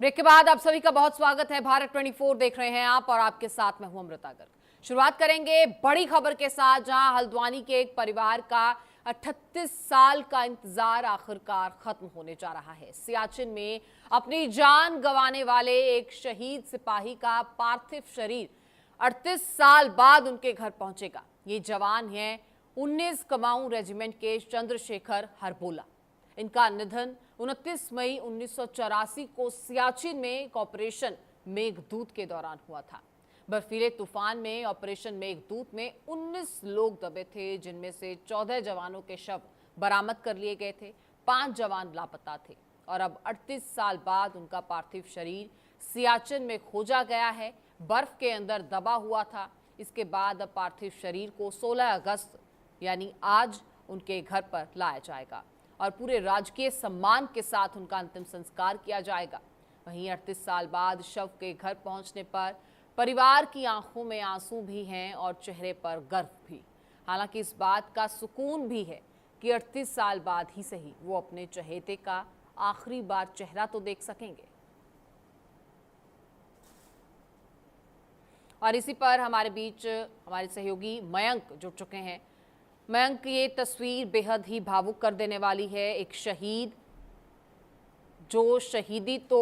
Break के बाद आप सभी का बहुत स्वागत है। भारत 24 देख रहे हैं आप और आपके साथ मैं हूं अमृता गर्ग। शुरुआत करेंगे बड़ी खबर के साथ, जहां हल्द्वानी के एक परिवार का 38 साल का इंतजार आखिरकार खत्म होने जा रहा है। सियाचिन में अपनी जान गंवाने वाले एक शहीद सिपाही का पार्थिव शरीर 38 साल बाद उनके घर पहुंचेगा। ये जवान हैं 19 कुमाऊं रेजिमेंट के चंद्रशेखर हरबोला। इनका निधन 29 मई 1984 को सियाचिन में एक ऑपरेशन मेघदूत के दौरान हुआ था। बर्फीले तूफान में ऑपरेशन मेघदूत में 19 लोग दबे थे, जिनमें से 14 जवानों के शव बरामद कर लिए गए थे। 5 जवान लापता थे और अब 38 साल बाद उनका पार्थिव शरीर सियाचिन में खोजा गया है। बर्फ के अंदर दबा हुआ था। इसके बाद अब पार्थिव शरीर को 16 अगस्त यानी आज उनके घर पर लाया जाएगा और पूरे राजकीय सम्मान के साथ उनका अंतिम संस्कार किया जाएगा। वहीं 38 साल बाद शव के घर पहुंचने पर परिवार की आंखों में आंसू भी हैं और चेहरे पर गर्व भी। हालांकि इस बात का सुकून भी है कि 38 साल बाद ही सही वो अपने चहेते का आखिरी बार चेहरा तो देख सकेंगे। और इसी पर हमारे बीच हमारे सहयोगी मयंक जुड़ चुके हैं। मयंक, ये तस्वीर बेहद ही भावुक कर देने वाली है। एक शहीद जो शहीदी तो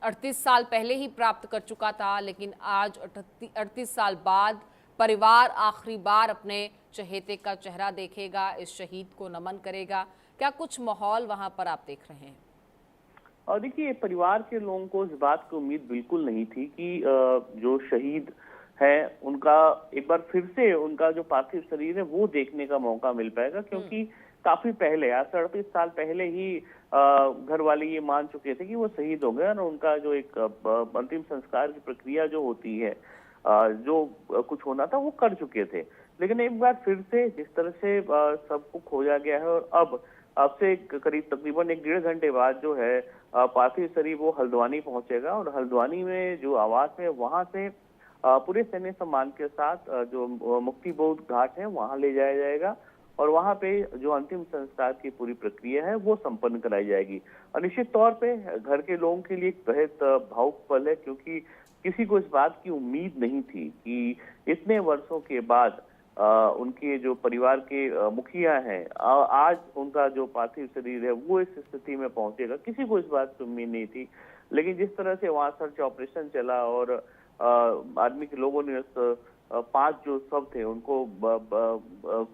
38 साल पहले ही प्राप्त कर चुका था, लेकिन आज 38 साल बाद परिवार आखिरी बार अपने चहेते का चेहरा देखेगा, इस शहीद को नमन करेगा। क्या कुछ माहौल वहां पर आप देख रहे हैं? और देखिए, परिवार के लोगों को इस बात की उम्मीद बिल्कुल नहीं थी कि जो शहीद है उनका एक बार फिर से उनका जो पार्थिव शरीर है वो देखने का मौका मिल पाएगा, क्योंकि काफी पहले, आज से 38 साल पहले ही घर वाले ये मान चुके थे कि वो शहीद हो गए और उनका जो एक अंतिम संस्कार की प्रक्रिया जो होती है, जो कुछ होना था वो कर चुके थे। लेकिन एक बार फिर से जिस तरह से सबको खोजा गया है और अब से करीब तकरीबन 1-1.5 घंटे बाद जो है पार्थिव शरीर वो हल्द्वानी पहुंचेगा और हल्द्वानी में जो आवास है वहां से पूरे सैन्य सम्मान के साथ जो मुक्ति बोध घाट है वहां ले जाया जाएगा और वहां पे जो अंतिम संस्कार की पूरी प्रक्रिया है वो संपन्न कराई जाएगी। और निश्चित तौर पे घर के लोगों के लिए एक बेहद भावुक पल है, क्योंकि किसी को इस बात की उम्मीद नहीं थी कि इतने वर्षों के बाद उनके जो परिवार के मुखिया हैं, आज उनका जो पार्थिव शरीर है वो इस स्थिति में पहुंचेगा। किसी को इस बात की उम्मीद नहीं थी। लेकिन जिस तरह से वहां सर्च ऑपरेशन चला और आर्मी के लोगों ने 5 जो शव थे उनको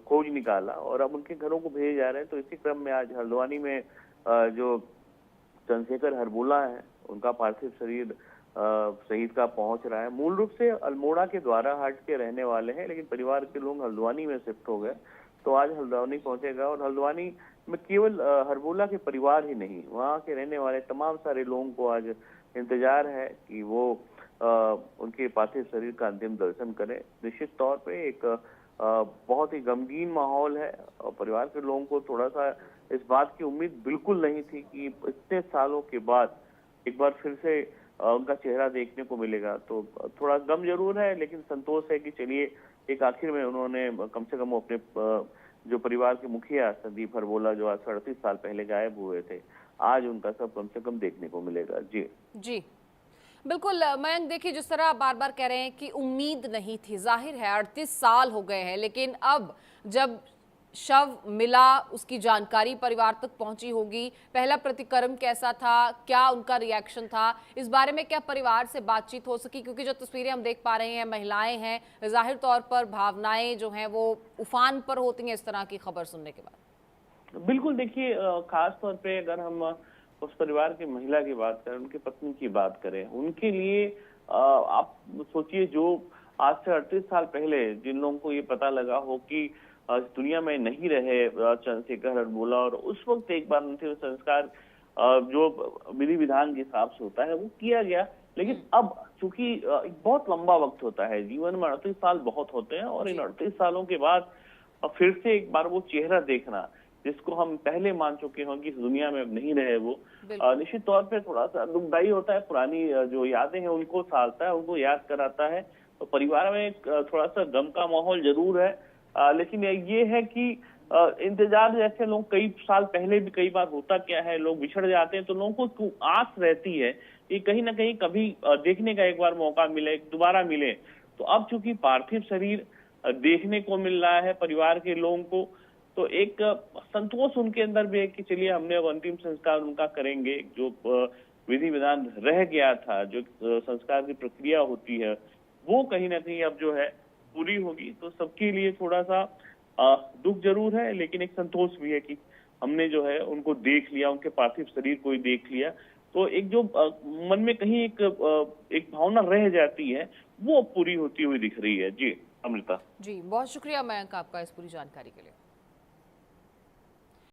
खोज निकाला और अब उनके घरों को भेजे जा रहे हैं, तो इसी क्रम में आज हल्द्वानी में जो चंद्रशेखर हरबोला है उनका पार्थिव शरीर शहीद का पहुंच रहा है। मूल रूप से अल्मोड़ा के द्वाराहाट के रहने वाले हैं, लेकिन परिवार के लोग हल्द्वानी में शिफ्ट हो गए, तो आज हल्द्वानी पहुंचेगा। और हल्द्वानी में केवल हरबोला के परिवार ही नहीं, वहाँ के रहने वाले तमाम सारे लोगों को आज इंतजार है कि वो उनके पार्थिव शरीर का अंतिम दर्शन करें। निश्चित तौर पे एक बहुत ही गमगीन माहौल है और परिवार के लोगों को थोड़ा सा इस बात की उम्मीद बिल्कुल नहीं थी कि इतने सालों के बाद एक बार फिर से उनका चेहरा देखने को मिलेगा। तो थोड़ा गम जरूर है, लेकिन संतोष है कि चलिए एक आखिर में उन्होंने कम से कम अपने जो परिवार के मुखिया संदीप हरबोला जो आज 38 साल पहले गायब हुए थे, आज उनका सब कम से कम देखने को मिलेगा। जी बिल्कुल मयंक, देखिए जिस तरह आप बार बार कह रहे हैं कि उम्मीद नहीं थी, जाहिर है 38 साल हो गए हैं, लेकिन अब जब शव मिला उसकी जानकारी परिवार तक पहुंची होगी। पहला प्रतिक्रम कैसा था, क्या उनका रिएक्शन था, इस बारे में क्या परिवार से बातचीत हो सकी? क्योंकि जो तस्वीरें हम देख पा रहे हैं, महिलाएं हैं, जाहिर तौर पर भावनाएं जो हैं वो उफान पर होती हैं इस तरह की खबर सुनने के बाद। बिल्कुल, देखिए खास तौर पे अगर हम उस परिवार की महिला की बात करें, उनकी पत्नी की बात करें, उनके लिए आप सोचिए जो आज से 38 साल पहले जिन लोगों को ये पता लगा हो कि दुनिया में नहीं रहे चंद्रशेखर हरबोला, और उस वक्त एक बार अंतिम संस्कार जो विधि विधान के हिसाब से होता है वो किया गया। लेकिन अब चूंकि एक बहुत लंबा वक्त होता है, जीवन में 38 साल बहुत होते हैं, और इन 38 सालों के बाद फिर से एक बार वो चेहरा देखना जिसको हम पहले मान चुके हों कि इस दुनिया में अब नहीं रहे वो, निश्चित तौर पे थोड़ा सा दुखदायी होता है। पुरानी जो यादें हैं उनको सालता है, उनको याद कराता है। तो परिवार में थोड़ा सा गम का माहौल जरूर है, लेकिन ये है कि इंतजार जैसे लोग कई साल पहले भी कई बार होता क्या है, लोग बिछड़ जाते हैं तो लोगों को आस रहती है ये कहीं ना कहीं कभी देखने का एक बार मौका मिले, दोबारा मिले। तो अब चूंकि पार्थिव शरीर देखने को मिल रहा है परिवार के लोगों को, तो एक संतोष उनके अंदर भी है कि चलिए हमने अब अंतिम संस्कार उनका करेंगे। जो विधि विधान रह गया था, जो संस्कार की प्रक्रिया होती है, वो कहीं ना कहीं अब जो है पूरी होगी। तो सबके लिए थोड़ा सा दुख जरूर है, लेकिन एक संतोष भी है कि हमने जो है उनको देख लिया, उनके पार्थिव शरीर को ही देख लिया। तो एक जो मन में कहीं एक भावना रह जाती है, वो पूरी होती हुई दिख रही है। जी अमृता। जी बहुत शुक्रिया मयंक आपका इस पूरी जानकारी के लिए।